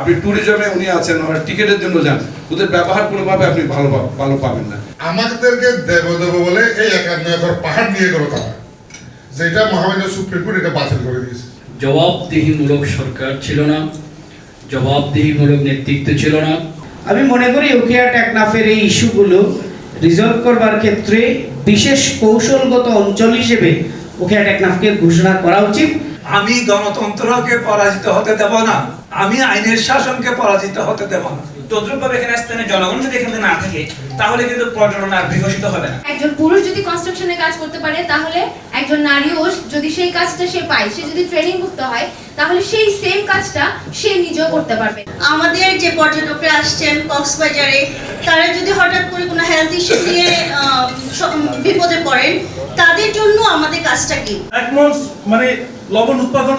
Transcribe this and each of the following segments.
আপনি ট্যুরিজমে উনি আছেন, ওরা টিকেটের জন্য যান, ওদের ব্যবহার কোনোভাবে আপনি ভালো পাবেন না। আমাদেরকে দেব বলে এই 51 একর পাহাড় নিয়ে গেল তারা, যেটা মহামান্য সুপ্রিম কোর্ট এটা বাতিল করে দিয়েছে। জবাবদিহিমূলক সরকার ছিল না, জবাবদিহিমূলক নেতৃত্ব ছিল না। আমি মনে করি উখিয়া টেকনাফের এই ইস্যুগুলো রিজলভ করবার ক্ষেত্রে বিশেষ কৌশলগত অঞ্চল হিসেবে উখিয়া টেকনাফকে ঘোষণা করা উচিত। আমি গণতন্ত্রকে পরাজিত হতে দেব না, আমি আইনের শাসনকে পরাজিত হতে দেব না। তদ্রুপভাবে এখানে স্থানীয় জনগণ যদি এখানে না থাকে তাহলে কিন্তু পর্যটন আর বিকশিত হবে না। একজন পুরুষ যদি কনস্ট্রাকশনে কাজ করতে পারে তাহলে একজন নারীও যদি সেই কাজটা সে পায়, সে যদি ট্রেনিং মুক্ত হয় তাহলে সেই সেম কাজটা সে নিজেও করতে পারবে। আমাদের যে পর্যটকরা আসছেন কক্সবাজারে, তারা যদি হঠাৎ করে কোনো হেলথ ইস্যু নিয়ে বিপদে পড়েন, তাদের জন্য আমাদের কাজটা কি? এক মন মানে লবণ উৎপাদন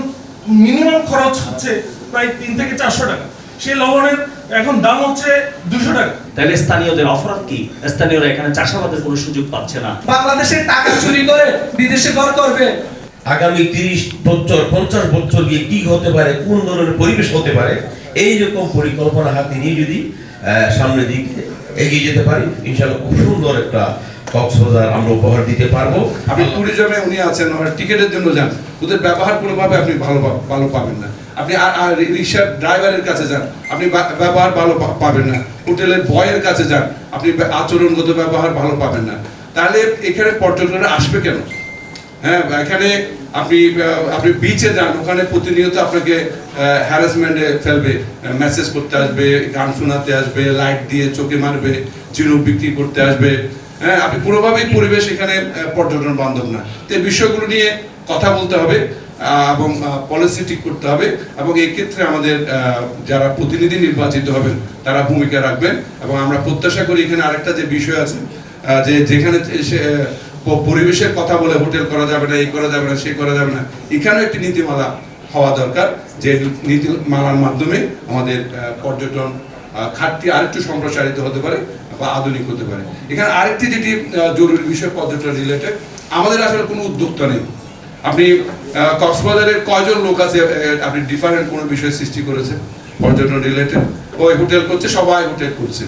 মিনিমাম খরচ হচ্ছে প্রায় 3 থেকে 400 টাকা, সেই লবণের এখন দাম হচ্ছে 200 টাকা। তাহলে স্থানীয়দের অপরাধ কি? স্থানীয়রা এখানে চাষাবাদের কোনো সুযোগ পাচ্ছে না। বাংলাদেশের টাকা চুরি করে বিদেশে ঘর করবে। আগামী 30 বছর 50 বছর গিয়ে কি হতে পারে, কোন ধরনের পরিবেশ হতে পারে, এই রকম পরিকল্পনা হাতে নিয়ে যদি সামনের দিকে এগিয়ে যেতে পারি, ইনশাআল্লাহ খুব সুন্দর একটা কক্সবাজার আমরা উপহার দিতে পারবো। আপনি ট্যুরিজমে উনি আছেন, ওরা টিকেটের জন্য যান, ওদের ব্যবহার কোনোভাবে আপনি ভালো পাবেন না। আপনি আর রিক্সার ড্রাইভারের কাছে যান, আপনি ব্যবহার ভালো পাবেন না। হোটেলের বয়ের কাছে যান, আপনি আচরণগত ব্যবহার ভালো পাবেন না। তাহলে এখানে পর্যটকরা আসবে কেন? হ্যাঁ, এখানে আপনি বিচে যান, ওখানে প্রতিনিয়ত আপনাকে হ্যারাসমেন্টে ফেলবে, মেসেজ করতে আসবে, গান শোনাতে আসবে, লাইট দিয়ে চোখে মারবে, চিরুপ বিক্রি করতে আসবে। হ্যাঁ, আপনি পুরোভাবেই পরিবেশ এখানে পর্যটন বান্ধব না। তো এই বিষয়গুলো নিয়ে কথা বলতে হবে এবং পলিসি ঠিক করতে হবে, এবং এই ক্ষেত্রে আমাদের যারা প্রতিনিধি নির্বাচিত হবেন তারা ভূমিকা রাখবেন। এবং আমরা প্রত্যাশা করি এখানে আরেকটা যে বিষয় আছে, যে যেখানে পরিবেশের কথা বলে হোটেল করা যাবে না, এই করা যাবে না, সেই করা যাবে না, এখানেও একটি নীতিমালা হওয়া দরকার, যে নীতিমালার মাধ্যমে আমাদের পর্যটন খাতটি আরেকটু সম্প্রসারিত হতে পারে বা আধুনিক হতে পারে। এখানে আরেকটি যেটি জরুরি বিষয় পর্যটন রিলেটেড, আমাদের আসলে কোনো উদ্যোক্তা নেই। আপনি কক্সবাজারের কয়জন লোক আছে আপনি ডিফারেন্ট কোনো বিষয় সৃষ্টি করেছে পর্যটন রিলেটেড? ওই হোটেল করছে, সবাই হোটেল করছে,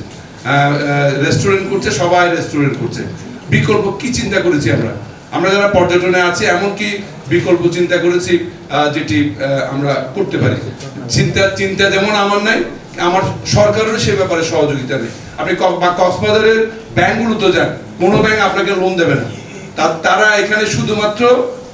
রেস্টুরেন্ট করছে, সবাই রেস্টুরেন্ট করছে। বিকল্প কি চিন্তা করেছি আমরা যারা পর্যটনে আছি, এমনকি বিকল্প চিন্তা করেছি যেটি আমরা করতে পারি। চিন্তা যেমন আমার নাই, আমার সরকারেরও সে ব্যাপারে সহযোগিতা নেই। আপনি কক্সবাজারের ব্যাংকগুলোতে যান, কোনো ব্যাংক আপনাকে লোন দেবে না। তারা এখানে শুধুমাত্র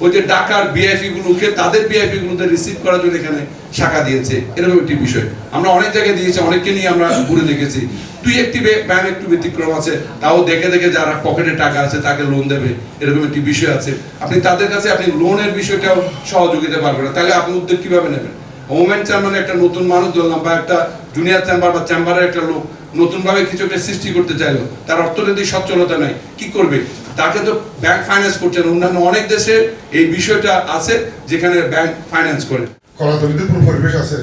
ওই যে ঢাকার বিআইপি গুলোকে তাদের বিআইপি গুলোতে রিসিভ করার জন্য এখানে শাখা দিয়েছে, এরকম একটি বিষয় আমরা অনেক জায়গায় দিয়েছি, অনেককে নিয়ে আমরা ঘুরে দেখেছি। দুই একটি ব্যাংক একটু ব্যতিক্রম আছে, তাও দেখে যারা পকেটে টাকা আছে তাকে লোন দেবে, এরকম একটি বিষয় আছে। আপনি তাদের কাছে আপনি লোনের বিষয়টাও সহযোগিতা পারবেন না, তাহলে আপনি উদ্যোগ কিভাবে নেবেন? ওমেন চেম্বারে একটা নতুন মানুষ ধরলাম, বা একটা জুনিয়র চেম্বার বা চেম্বারের একটা লোক নতুনভাবে কিছু একটা সৃষ্টি করতে চাইলো, তার অর্থনৈতিক সচ্ছলতা নাই, কি করবে? তাকে তো ব্যাংক ফাইন্যান্স করছে না। অন্যান্য অনেক দেশে এই বিষয়টা আছে যেখানে ব্যাংক ফাইন্যান্স করে। কলাতলিতে কোনো পরিবেশ আছে,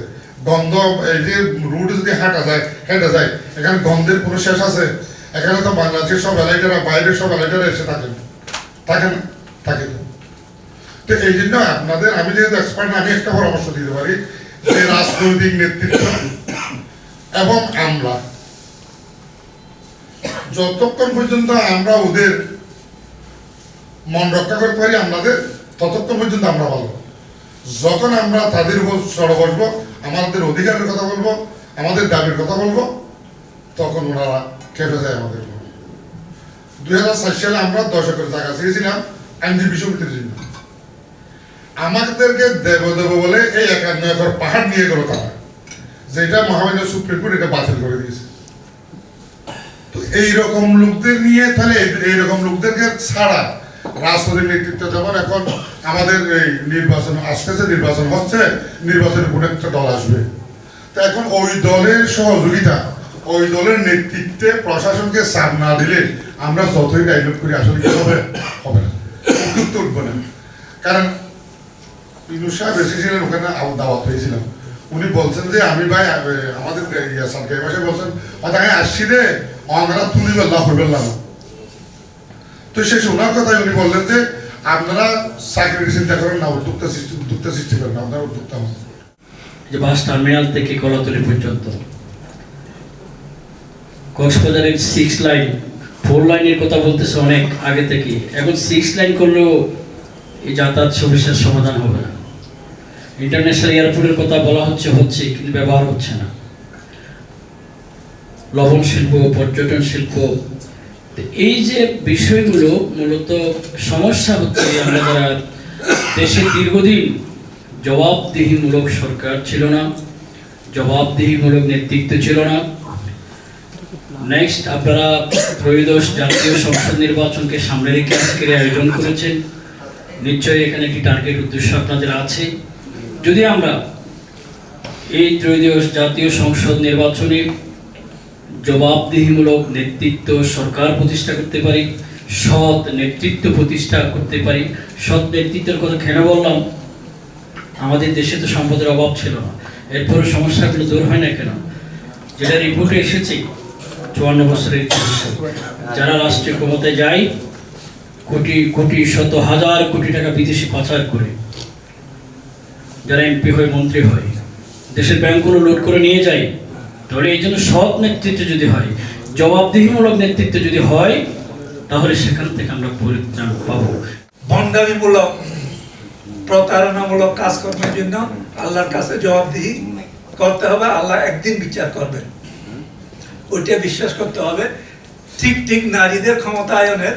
গন্ধ, এই যে রুট যদি হেঁটা যায়, এখানে গন্ধের কোনো শেষ আছে? এখানে তো বাংলাদেশের সব এলাকারা, বাইরের সব এলাকারা এসে থাকে না। তো এই জন্য আপনাদের, আমি যেহেতু এক্সপার্ট, আমি একটা পরামর্শ দিতে পারি যে রাজনৈতিক নেতৃত্ব এবং আমরা যতক্ষণ পর্যন্ত আমরা ওদের মন রক্ষা করতে পারি আমাদের, ততক্ষণ পর্যন্ত আমরা ভালো। যখন আমরা তাদের উপর সড় বসবো, আমাদের অধিকারের কথা বলবো, আমাদের দাবির কথা বলবো, তখন ওনারা খেপে যায় আমাদের। 2007 সালে আমরা 10 একর জায়গা চেয়েছিলাম আইনজীবী সমিতির জন্য। আমাদেরকে দেব বলে এই 51 একর পাহাড় নিয়ে গেল তারা, যেটা মহামান্য সুপ্রিম কোর্ট এটা বাতিল করে দিয়েছে। তো এইরকম লোকদের নিয়ে, তাহলে এইরকম লোকদেরকে ছাড়া রাজনৈতিক নেতৃত্ব, যেমন এখন আমাদের এই নির্বাচন আসতেছে, নির্বাচন হচ্ছে, নির্বাচনে কোনো একটা দল আসবে, তো এখন ওই দলের সহযোগিতা, ওই দলের নেতৃত্বে প্রশাসনকে চাপ না দিলে আমরা যতই ডাইলগ করি আসলে কি হবে না, উদ্যুক্ত উঠবো না। কারণ ইনু সাহেব এসেছিলেন, ওখানে দাওয়াত হয়েছিলাম, উনি বলছেন যে আমি ভাই আমাদের সরকারি ভাষায় বলছেন তাকে আসছি রে, আমরা তুলি বেল্লা হয়ে বেললাম। তো শেষ ওনার কথায় উনি বললেন যে আপনারা চাকরির চিন্তা করেন না, উদ্যোক্তা সৃষ্টি করেন না, আপনারা উদ্যোক্তা হন। যে বাস টার্মিনাল থেকে কলাতলী পর্যন্ত, কক্সবাজারের 6 লাইন 4 লাইনের কথা বলতেছে অনেক আগে থেকে, এখন 6 লাইন করলেও এই যাতায়াত সমস্যার সমাধান হবে না। ইন্টারন্যাশনাল এয়ারপোর্টের কথা বলা হচ্ছে কিন্তু ব্যবহার হচ্ছে না। লবণ শিল্প, পর্যটন শিল্প, এই যে বিষয়গুলো মূলত সমস্যা হচ্ছে। আমরা যারা দেশে দীর্ঘদিন জবাবদিহিমূলক সরকার ছিল না, জবাবদিহিমূলক নেতৃত্ব ছিল না। নেক্সট আপনারা ত্রয়োদশ জাতীয় সংসদ নির্বাচনকে সামনে রেখে আজকের আয়োজন করেছেন। নিশ্চয়ই এখানে একটি টার্গেট উদ্দেশ্য আপনাদের আছে। যদি আমরা এই ত্রয়োদশ জাতীয় সংসদ নির্বাচনে জবাবদিহিমূলক নেতৃত্ব সরকার প্রতিষ্ঠা করতে পারি, সৎ নেতৃত্ব প্রতিষ্ঠা করতে পারি। সৎ নেতৃত্বের কথা কেন বললাম? আমাদের দেশে তো সম্পদের অভাব ছিল না, এরপরে সমস্যাগুলো দূর হয় না কেন? যেটা রিপোর্টে এসেছে 54 বছরের ইতিহাসে যারা রাষ্ট্রীয় ক্ষমতায় যায় কোটি কোটি শত হাজার কোটি টাকা বিদেশে পাচার করে, যারা এমপি হয়, মন্ত্রী হয়, দেশের ব্যাংকগুলো লুট করে নিয়ে যায়। তাহলে এই জন্য সৎ নেতৃত্ব যদি হয়, জবাবদিহিমূলক নেতৃত্ব যদি হয়, তাহলে সেখান থেকে আমরা পরিত্রাণ পাবো। ভণ্ডামিমূলক, প্রতারণামূলক কাজকর্মের জন্য আল্লাহর কাছে জবাবদিহি করতে হবে। আল্লাহ একদিন বিচার করবেন, ওইটা বিশ্বাস করতে হবে। ঠিক ঠিক নারীদের ক্ষমতায়নের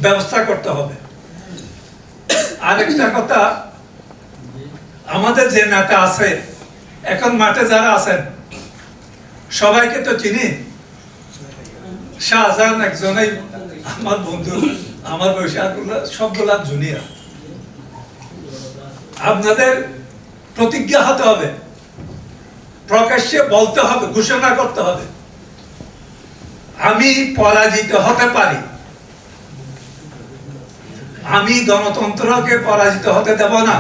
ব্যবস্থা করতে হবে। আরেকটা কথা, আমাদের যে নেতা আছে এখন মাঠে যারা আছেন সবাইকে তো চিনি। শাহজাহান একজনেই আমার বন্ধু, আমার বয়সী, সবগুলা জুনিয়র। আপনাদের প্রতিজ্ঞা হতে হবে, প্রকাশ্যে বলতে হবে, ঘোষণা করতে হবে, আমি পরাজিত হতে পারি, আমি গণতন্ত্রকে পরাজিত হতে দেব না,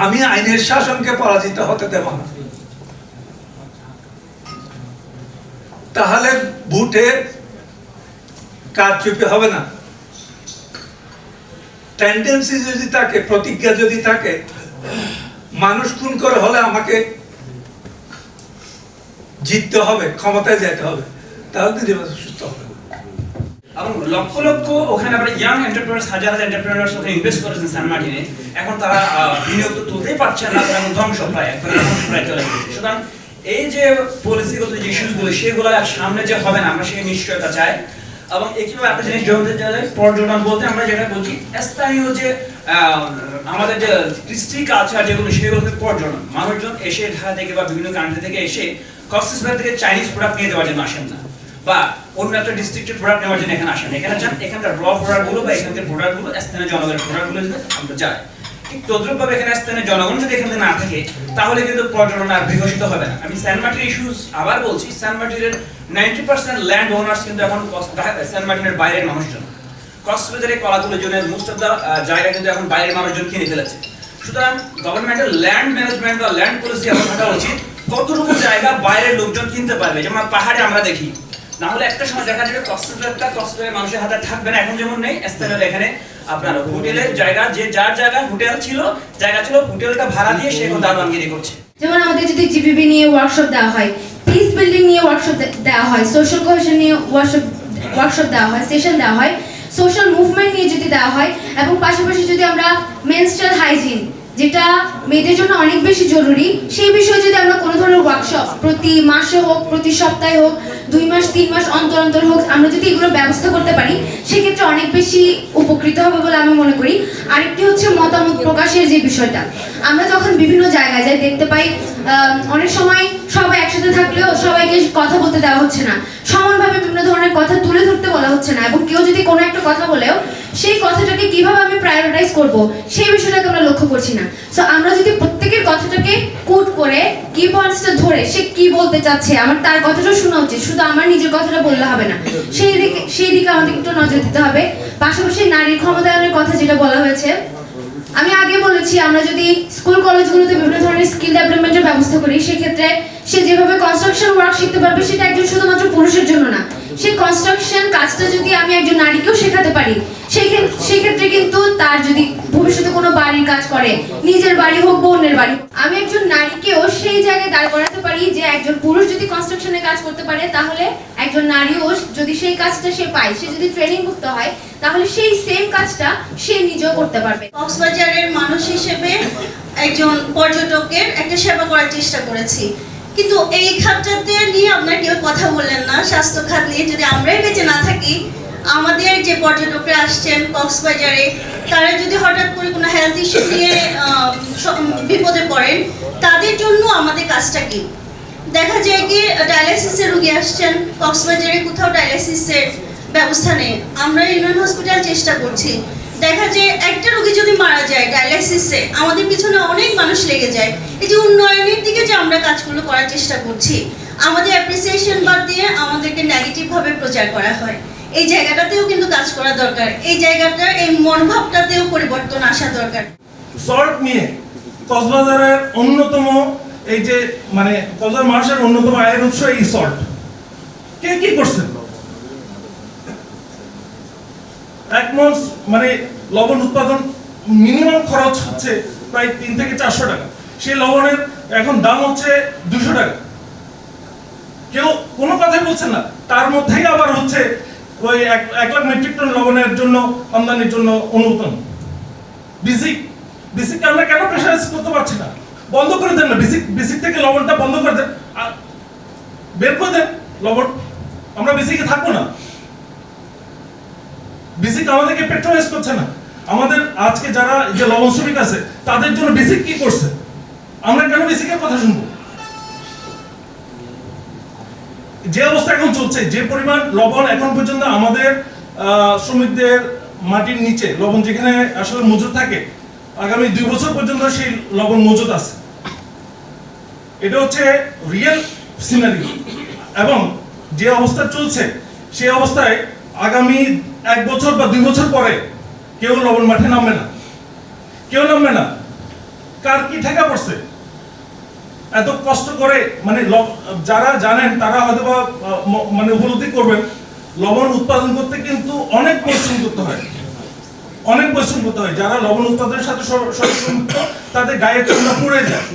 আমি আইনের শাসনকে পরাজিত হতে দেব না। তাহলে ভোটে কারচুপি হবে না। টেন্ডেন্সি যদি থাকে, প্রতিজ্ঞা যদি থাকে, মানুষ খুন করে হলে আমাকে জিততে হবে, ক্ষমতায় যেতে হবে, তাহলে নির্বাচন সুস্থ হবে। এবং লক্ষ লক্ষ ওখানে আমরা ইয়াং এন্টারপ্রেনার্স, হাজার হাজার এন্টারপ্রেনার্স ওখানে ইনভেস্ট করেছেন সেন্ট মার্টিনে। এখন তারা বিনিয়োগ তো তুলতেই পারছেন না, তারা এখন ধ্বংস প্রায় চলে গেছে। সুতরাং এই যে পলিসিগত যে ইস্যুসগুলো, সেগুলো সামনে যে হবে না, আমরা সেই নিশ্চয়তা চাই। এবং একইভাবে একটা জিনিস জড়িত যায়, পর্যটন বলতে আমরা যেটা বলছি স্থানীয় যে আমাদের যে কৃষ্টি কালচার যেগুলো, সেগুলো হচ্ছে পর্যটন। মানুষজন এসে ঢাকা থেকে বা বিভিন্ন কান্ট্রি থেকে এসে কক্সবাজার থেকে চাইনিজ প্রোডাক্ট নিয়ে যাওয়ার জন্য আসেন না, বা অন্য একটা ডিস্ট্রিক্টের প্রোডাক্ট নেওয়ার জন্য এখানে আসেন। এখানে যান, এখানকার র প্রোডাক্টগুলো বা এখানকার প্রোডাক্টগুলো, স্থানীয় জনগণের প্রোডাক্টগুলো যদি আমরা যাই, ঠিক তদ্রুপভাবে এখানে স্থানীয় জনগণ যদি এখানে না থাকে, তাহলে কিন্তু পর্যটন আর বিকশিত হবে না। আমি সেন্ট মার্টিন ইস্যুস আবার বলছি, সেন্ট মার্টিনের 90% ল্যান্ড ওনার্স কিন্তু এখন সেন্ট মার্টিনের বাইরের মানুষজন। কক্সবাজারে কলাতুলের জন্য মোস্ট অফ দ্য জায়গা কিন্তু এখন বাইরের মানুষজন কিনে ফেলেছে। সুতরাং গভর্নমেন্টের ল্যান্ড ম্যানেজমেন্ট বা ল্যান্ড পলিসি এমন থাকা উচিত, কতটুকু জায়গা বাইরের লোকজন কিনতে পারবে। যেমন পাহাড়ে আমরা দেখি, না হলে একটা সময় দেখা যাবে কক্সবাজারের মানুষের হাতে থাকবে না, এখন যেমন নেই। স্থানীয় এখানে আপনার হোটেলের জায়গা, যে যার জায়গা হোটেল ছিল, জায়গা ছিল, হোটেলটা ভাড়া দিয়ে সে এখন দারোয়ানগিরি করছে। যেমন আমাদের যদি জিপিবি নিয়ে ওয়ার্কশপ দেওয়া হয়, পিস বিল্ডিং নিয়ে ওয়ার্কশপ দেওয়া হয়, সোশ্যাল কোহেশন নিয়ে ওয়ার্কশপ দেওয়া হয়, সেশন দেওয়া হয়, সোশ্যাল মুভমেন্ট নিয়ে যদি দেওয়া হয়, এবং পাশাপাশি যদি আমরা মেনস্ট্রুয়াল হাইজিন, যেটা মেয়েদের জন্য অনেক বেশি জরুরি, সেই বিষয়ে যদি আমরা কোনো ধরনের ওয়ার্কশপ প্রতি মাসে হোক, প্রতি সপ্তাহে হোক, 2 মাস 3 মাস অন্তর অন্তর হোক, আমরা যদি এগুলো ব্যবস্থা করতে পারি, সেক্ষেত্রে অনেক বেশি উপকৃত হবে বলে আমি মনে করি। আরেকটি হচ্ছে মতামত প্রকাশের যে বিষয়টা, আমরা যখন বিভিন্ন জায়গায় যাই দেখতে পাই অনেক সময় সবাই একসাথে থাকলেও সবাইকে কথা বলতে দেওয়া হচ্ছে না, সমানভাবে বিভিন্ন ধরনের কথা তুলে ধরতে বলা হচ্ছে না, এবং কেউ যদি কোনো একটা কথা বলেও সেই কথাটাকে কিভাবে আমি প্রায়োরিটাইজ করব, সেই বিষয়টাকে আমরা লক্ষ্য করছি না। সো আমরা যদি প্রত্যেকের কথাটাকে কোট করে কি পয়েন্টসটা ধরে সে কি বলতে চাচ্ছে, আমার তার কথাটাও শোনা উচিত, শুধু আমার নিজের কথাটা বললে হবে না, সেই দিকে আমাদের একটু নজর দিতে হবে। পাশাপাশি নারীর ক্ষমতায়নের কথা যেটা বলা হয়েছে, আমি আগে বলেছি, আমরা যদি স্কুল কলেজগুলোতে বিভিন্ন ধরনের স্কিল ডেভেলপমেন্টের ব্যবস্থা করি, সেক্ষেত্রে সে যেভাবে কনস্ট্রাকশন ওয়ার্ক শিখতে পারবে, সেটা একজন শুধুমাত্র পুরুষের জন্য না, সেই কনস্ট্রাকশন কাজটা যদি আমি একজন নারীকেও শেখাতে পারি, সেক্ষেত্রে কিন্তু তার যদি ভবিষ্যতে কোনো বাড়ির কাজ করে, নিজের বাড়ি হোক বা অন্যের বাড়ি, আমি একজন নারীকেও সেই জায়গায় দাঁড় করাতে পারি যে একজন পুরুষ যদি কনস্ট্রাকশনে কাজ করতে পারে, তাহলে একজন নারীও যদি সেই কাজটা সে পায়, সে যদি ট্রেনিং মুক্ত হয়, তাহলে সেই সেম কাজটা সে নিজেও করতে পারবে। কক্সবাজারের মানুষ হিসেবে একজন পর্যটকের একটা সেবা করার চেষ্টা করেছি, কিন্তু এই খাতটাতে নিয়ে আপনার কেউ কথা বললেন না। স্বাস্থ্য খাত নিয়ে যদি আমরাই বেঁচে না থাকি, আমাদের যে পর্যটকরা আসছেন কক্সবাজারে, তারা যদি হঠাৎ করে কোনো হেলথ ইস্যু নিয়ে বিপদে পড়েন, তাদের জন্য আমাদের কাজটা কি? দেখা যায় কি ডায়ালাইসিসের রোগী আসছেন কক্সবাজারে, কোথাও ডায়ালাইসিসের ব্যবস্থা নেই। আমরা ইউনিয়ন হসপিটাল চেষ্টা করছি, দেখা যায় একটা রোগী যদি মারা যায় ডায়ালাইসিসে, আমাদের পিছনে অনেক মানুষ লেগে যায়। এই যে উন্নয়নের দিকে যে আমরা কাজগুলো করার চেষ্টা করছি, আমাদের অ্যাপ্রিসিয়েশন বাদ দিয়ে আমাদেরকে নেগেটিভভাবে প্রচার করা হয়। এই জায়গাটাতেও কিন্তু কাজ করা দরকার, এই জায়গাটা এই মনোভাবটাতেও পরিবর্তন আসা দরকার। সল্ট নিয়ে কক্সবাজারের অন্যতম এই যে মানে কক্সবাজার মানুষের অন্যতম আয়ের উৎস এই সল্ট। কে কি করছেন? এক মন মানে লবণ উৎপাদন মিনিমাম খরচ হচ্ছে প্রায় 3 থেকে 400 টাকা, সেই লবণের এখন দাম হচ্ছে 200 টাকা। কেউ কোনো কথাই বলছেন না। তার মধ্যেই আবার হচ্ছে ওই 1 লাখ মেট্রিক টন লবণের জন্য আমদানির জন্য অনুমোদন। বেসিক আমরা কেন প্রেশারাইজ করতে পারছি না? বন্ধ করে দেন না, বেসিক থেকে লবণটা বন্ধ করে দেন, বের করে দেন লবণ, আমরা বেসিকে থাকবো না। বেসিক আমাদেরকে পেট্রোলাইজ করছে না। আমাদের আজকে যারা যে লবণ শ্রমিক আছে তাদের জন্য বেসিক কি করছে? আমরা কেন বেসিকের কথা শুনবো? যে অবস্থা এখন চলছে, যে পরিমাণ লবণ এখন পর্যন্ত আমাদের শ্রমিকদের মাটির নিচে লবণ যেখানে আসলে মজুদ থাকে, আগামী 2 বছর পর্যন্ত সেই লবণ মজুদ আছে। এটা হচ্ছে রিয়েল সিনারি। এবং যে অবস্থা চলছে সেই অবস্থায় আগামী 1 বছর বা 2 বছর পরে কেউ লবণ মাঠে নামবে না, কেউ নামবে না। কার কি ঠেকা পড়ছে? এত কষ্ট করে মানে যারা জানেন তারা হয়তো বা মানে উপলব্ধি করবেন, লবণ উৎপাদন করতে কিন্তু অনেক পরিশ্রম করতে হয়, অনেক পরিশ্রম করতে হয়। যারা লবণ উৎপাদনের সাথে সম্পৃক্ত তাদের গায়ে চুলা পড়ে যায়।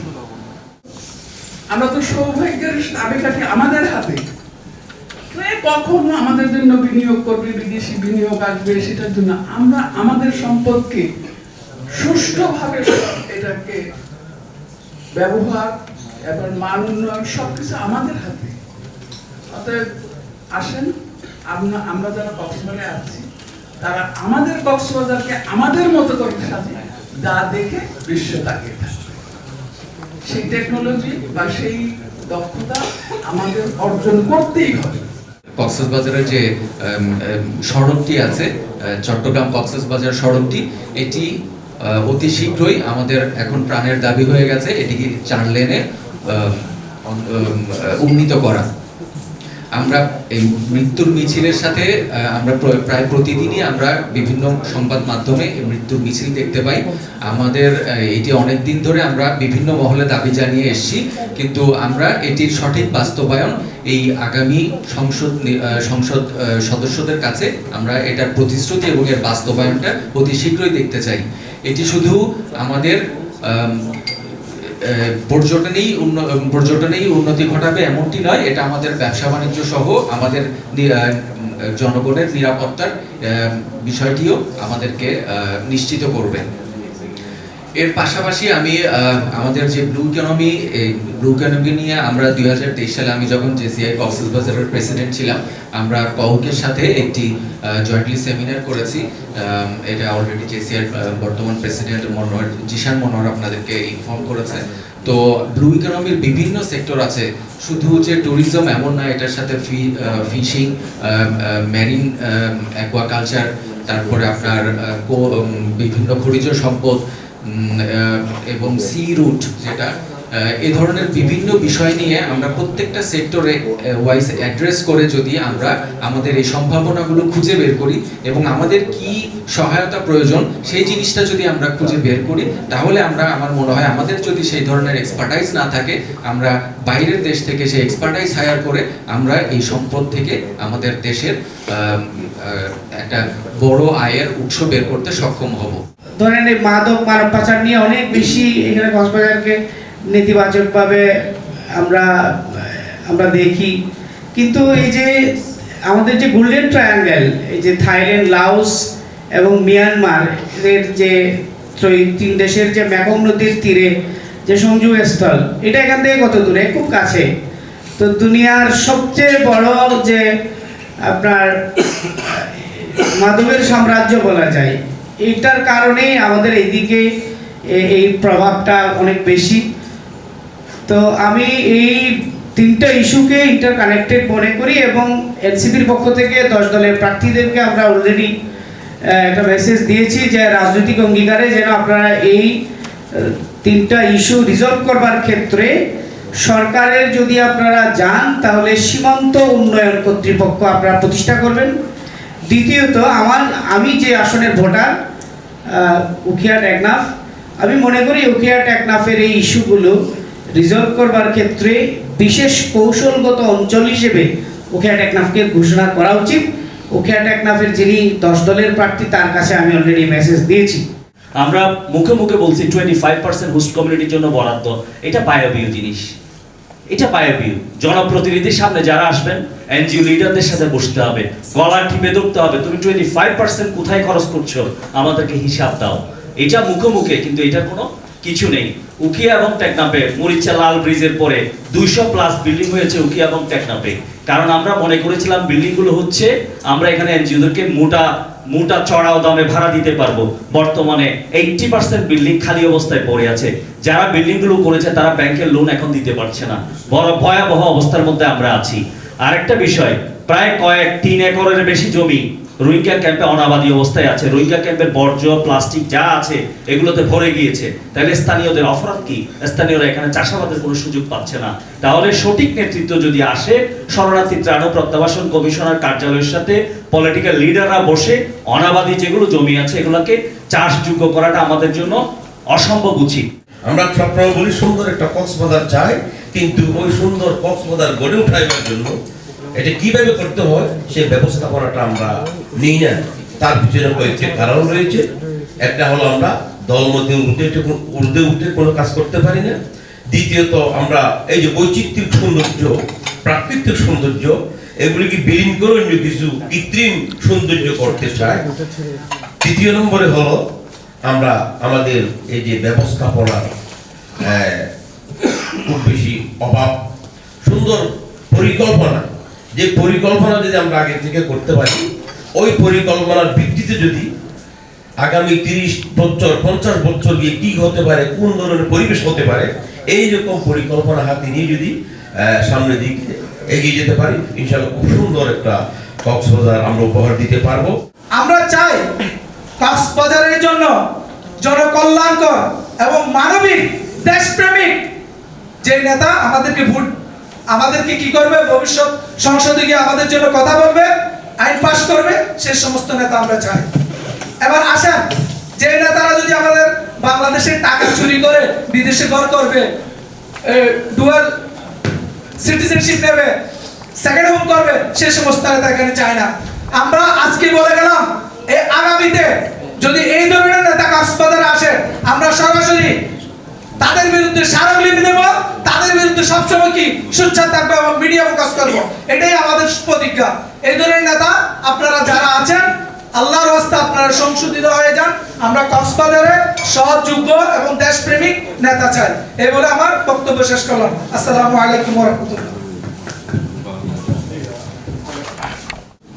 আমরা তো সৌভাগ্যের চাবিকাঠি আমাদের হাতে। কখনো আমাদের জন্য বিনিয়োগ করবে, বিদেশি বিনিয়োগ আসবে, সেটার জন্য আমরা আমাদের সম্পদকে সুষ্ঠুভাবে এটাকে ব্যবহার এবং মান উন্নয়ন সবকিছু আমাদের হাতে। অতএব আসেন আমরা যারা কক্সবাজারে আছি, তারা আমাদের কক্সবাজারকে আমাদের মতো করে সাজিয়ে যা দেখে বিশ্ব তাকিয়ে থাকবে। সেই টেকনোলজি বা সেই দক্ষতা আমাদের অর্জন করতেই হবে। কক্সবাজারের যে সড়কটি আছে, চট্টগ্রাম কক্সবাজার সড়কটি, এটি অতি শীঘ্রই আমাদের এখন প্রাণের দাবি হয়ে গেছে এটিকে 4 লেনে উন্নীত করা। আমরা এই মৃত্যুর মিছিলের সাথে আমরা প্রায় প্রতিদিনই আমরা বিভিন্ন সংবাদ মাধ্যমে মৃত্যুর মিছিল দেখতে পাই। আমাদের এটি অনেক দিন ধরে আমরা বিভিন্ন মহলে দাবি জানিয়ে এসেছি, কিন্তু আমরা এটির সঠিক বাস্তবায়ন এই আগামী সংসদ সদস্যদের কাছে আমরা এটার প্রতিশ্রুতি এবং এর বাস্তবায়নটা অতি শীঘ্রই দেখতে চাই। এটি শুধু আমাদের পর্যটনেই উন্নতি ঘটাবে এমনটি নয়, এটা আমাদের ব্যবসা বাণিজ্য সহ আমাদের জনগণের নিরাপত্তার বিষয়টিও আমাদেরকে নিশ্চিত করবে। এর পাশাপাশি আমি আমাদের যে ব্লু ইকোনমি নিয়ে আমরা 2023 সালে আমি যখন জেসিআই কক্সবাজারের প্রেসিডেন্ট ছিলাম, আমরা কউকের সাথে একটি জয়েন্টলি সেমিনার করেছি। এটা অলরেডি জেসিআই বর্তমান প্রেসিডেন্ট জিশান মনোহর আপনাদেরকে ইনফর্ম করেছে। তো ব্লু ইকোনমির বিভিন্ন সেক্টর আছে, শুধু যে ট্যুরিজম এমন না, এটার সাথে ফিশিং, মেরিন অ্যাকোয়াকালচার, তারপরে আপনার বিভিন্ন খনিজ সম্পদ এবং সি রুট যেটা এই ধরনের বিভিন্ন বিষয় নিয়ে আমরা প্রত্যেকটা সেক্টরে ওয়াইজ অ্যাড্রেস করে যদি আমরা আমাদের এই সম্ভাবনাগুলো খুঁজে বের করি এবং আমাদের কি সহায়তা প্রয়োজন সেই জিনিসটা যদি আমরা খুঁজে বের করি, তাহলে আমরা, আমার মনে হয় আমাদের যদি সেই ধরনের এক্সপার্টাইজ না থাকে, আমরা বাইরের দেশ থেকে সেই এক্সপার্টাইজ হায়ার করে আমরা এই সম্পদ থেকে আমাদের দেশের একটা বড় আয়ের উৎস বের করতে সক্ষম হব। ধরেন এই মাদক মানব পাচার নিয়ে অনেক বেশি এখানে কক্সবাজারকে নেতিবাচকভাবে আমরা দেখি, কিন্তু এই যে আমাদের যে গোল্ডেন ট্রায়াঙ্গেল, এই যে থাইল্যান্ড, লাওস এবং মিয়ানমার এর যে 3 দেশের যে মেকং নদীর তীরে যে সংযোগ স্থল, এটা এখান থেকে কত দূরে? খুব কাছে। তো দুনিয়ার সবচেয়ে বড় যে আপনার মাদকের সাম্রাজ্য বলা যায়, এইটার কারণেই আমাদের এইদিকে এই প্রভাবটা অনেক বেশি। তো আমি এই 3টা ইস্যুকে ইন্টারকানেক্টেড মনে করি এবং এনসিপির পক্ষ থেকে 10 দলের প্রার্থীদেরকে আমরা অলরেডি একটা মেসেজ দিয়েছি যে রাজনৈতিক অঙ্গীকারে যেন আপনারা এই 3টা ইস্যু রিজলভ করবার ক্ষেত্রে সরকারের যদি আপনারা যান তাহলে সীমান্ত উন্নয়ন কর্তৃপক্ষ আপনারা প্রতিষ্ঠা করবেন। দ্বিতীয়ত, আমি যে আসনের ভোটার উখিয়া টেকনাফ, আমি মনে করি উখিয়া টেকনাফের এই ইস্যুগুলো রিজলভ করবার ক্ষেত্রে বিশেষ কৌশলগত অঞ্চল হিসেবে উখিয়া টেকনাফকে ঘোষণা করা উচিত। উখিয়া টেকনাফের যিনি 10 দলের প্রার্থী, তার কাছে আমি অলরেডি মেসেজ দিয়েছি। আমরা মুখে মুখে বলছি 25% হোস্ট কমিউনিটির জন্য বরাদ্দ, এটা বায়বীয় জিনিস, এটা বায়বীয়। জনপ্রতিনিধির সামনে যারা আসবেন, এনজিও লিডারদের সাথে বসতে হবে, গলা টিপে ধরতে হবে, তুমি 25% কোথায় খরচ করছো আমাদেরকে হিসাব দাও। এটা মুখে মুখে, কিন্তু এটার কোনো কিছু নেই। উখিয়া এবং টেকনাফে মরিচা লাল ব্রিজের পরে 200+ বিল্ডিং হয়েছে উখিয়া এবং টেকনাফে, কারণ আমরা মনে করেছিলাম বিল্ডিংগুলো হচ্ছে আমরা এখানে এনজিওদেরকে মোটা চড়াও দামে ভাড়া দিতে পারবো। বর্তমানে 80% বিল্ডিং খালি অবস্থায় পড়ে আছে। যারা বিল্ডিংগুলো করেছে তারা ব্যাংকের লোন এখন দিতে পারছে না। বড় ভয়াবহ অবস্থার মধ্যে আমরা আছি। আরেকটা বিষয়, প্রায় 3 একরের বেশি জমি রোহিঙ্গা ক্যাম্পে অনাবাদী অবস্থায় আছে। রোহিঙ্গা ক্যাম্পের বর্জ্য, প্লাস্টিক যা আছে এগুলোতে ভরে গিয়েছে। তাহলে স্থানীয়দের অপরাধ কি? স্থানীয়রা এখানে চাষাবাদের কোনো সুযোগ পাচ্ছে না। তাহলে সঠিক নেতৃত্ব যদি আসে, শরণার্থী ত্রাণ ও প্রত্যাবাসন কমিশনার কার্যালয়ের সাথে পলিটিক্যাল লিডাররা বসে অনাবাদী যেগুলো জমি আছে এগুলোকে চাষযোগ্য করাটা আমাদের জন্য অসম্ভব উচিত। আমরা সবসময় বলি সুন্দর একটা কক্সবাজার চাই, কিন্তু ওই সুন্দর কক্সবাজার গড়ে উঠাইবার জন্য এটা কিভাবে করতে হয় সেই ব্যবস্থাপনাটা আমরা নিই না। তার পিছনে কয়েকটি কারণ রয়েছে। একটা হলো আমরা দল মধ্যে উর্ধে উঠে কোনো কাজ করতে পারি না। দ্বিতীয়ত, আমরা এই যে বৈচিত্রিক সৌন্দর্য, প্রাকৃতিক সৌন্দর্য, এগুলিকে বিলীন করে অন্য কিছু কৃত্রিম সৌন্দর্য করতে চাই। তৃতীয় নম্বরে হলো আমরা আমাদের এই যে ব্যবস্থাপনার খুব বেশি অভাব। সুন্দর পরিকল্পনা, যে পরিকল্পনা যদি আমরা আগে থেকে করতে পারি, ওই পরিকল্পনার ভিত্তিতে যদি আগামী 30 বছর 50 বছর গিয়ে কি হতে পারে, কোন ধরনের পরিবেশ হতে পারে, এই রকম পরিকল্পনা হাতে নিয়ে যদি সামনের দিকে এগিয়ে যেতে পারি, ইনশাআল্লাহ খুব সুন্দর একটা কক্সবাজার আমরা উপহার দিতে পারবো। আমরা চাই কক্সবাজারের জন্য জনকল্যাণকর এবং মানবিক, দেশপ্রেমিক যে নেতা আমাদেরকে কি করবে, ভবিষ্যৎ সংসদে গিয়ে আমাদের জন্য কথা বলবে, আইন পাস করবে, সেই সমস্ত নেতা আমরা চাই। এবার আসেন, যে নেতারা যদি আমাদের বাংলাদেশের টাকা চুরি করে বিদেশে ঘর করবে, ডুয়াল সিটিজেনশিপ নেবে, সেকেন্ড হোম করবে, সেই সমস্ত নেতা এখানে চাই না। আমরা আজকে বলে গেলাম, এই আগামীতে যদি এই ধরনের নেতা কক্সবাজারে আসে, আমরা সরাসরি তাদের বিরুদ্ধে স্মারকলিপি দেব, তাদের বিরুদ্ধে সবসময় কি সোচ্চার থাকবো এবং মিডিয়া ফোকাস করবো। এটাই আমাদের প্রতিজ্ঞা। এই ধরনের নেতা আপনারা যারা আছেন, আল্লাহর রাস্তায় আপনারা সংশোধিত হয়ে যান। আমরা কক্সবাজারে সৎ, যোগ্য এবং দেশপ্রেমিক নেতা চাই। এই বলে আমার বক্তব্য শেষ করলাম। আসসালামু আলাইকুম ওয়া রাহমাতুল্লাহ।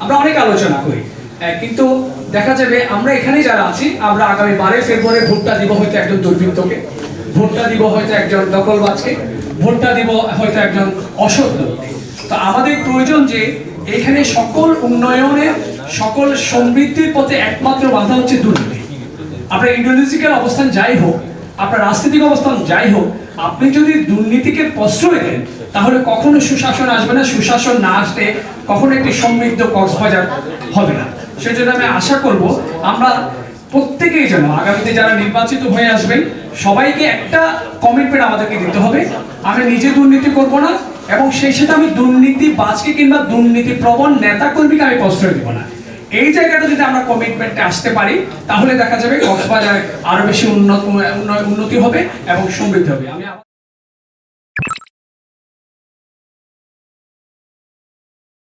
আমরা অনেক আলোচনা করি, কিন্তু দেখা যাবে আমরা এখানে যারা আছি, আমরা আগামী 12 ফেব্রুয়ারি ভোটটা দিব হয়তো একজন দুর্বৃত্তকে, ভোটটা দিব হয়তো একজন দখলবাজকে, ভোটটা দিব হয়তো একজন অসৎ লোককে। তো আমাদের প্রয়োজন যে এখানে সকল উন্নয়নের, সকল সমৃদ্ধির পথে একমাত্র বাধা হচ্ছে দুর্নীতি। আপনার ইন্ডোনেশিয়ার অবস্থান যাই হোক, আপনার রাজনৈতিক অবস্থান যাই হোক, আপনি যদি দুর্নীতিকে প্রশ্রয় দেন তাহলে কখনো সুশাসন আসবে না, সুশাসন না আসলে কখনো একটি সমৃদ্ধ কক্সবাজার হবে না। সেজন্য আমি আশা করব আমরা প্রত্যেকেই যেন আগামীতে যারা নির্বাচিত হয়ে আসবেন সবাইকে একটা কমিটমেন্ট আমাদেরকে দিতে হবে, আমি নিজে দুর্নীতি করব না এবং সেই সাথে আমি দুর্নীতিবাজকে কিংবা দুর্নীতি প্রবণ নেতা কর্মীকে আমি প্রশ্রয় দেব না। এই জায়গাটা যদি আমরা কমিটমেন্টে আসতে পারি তাহলে দেখা যাবে কক্সবাজার আরো বেশি উন্নতি হবে এবং সমৃদ্ধ হবে। আমি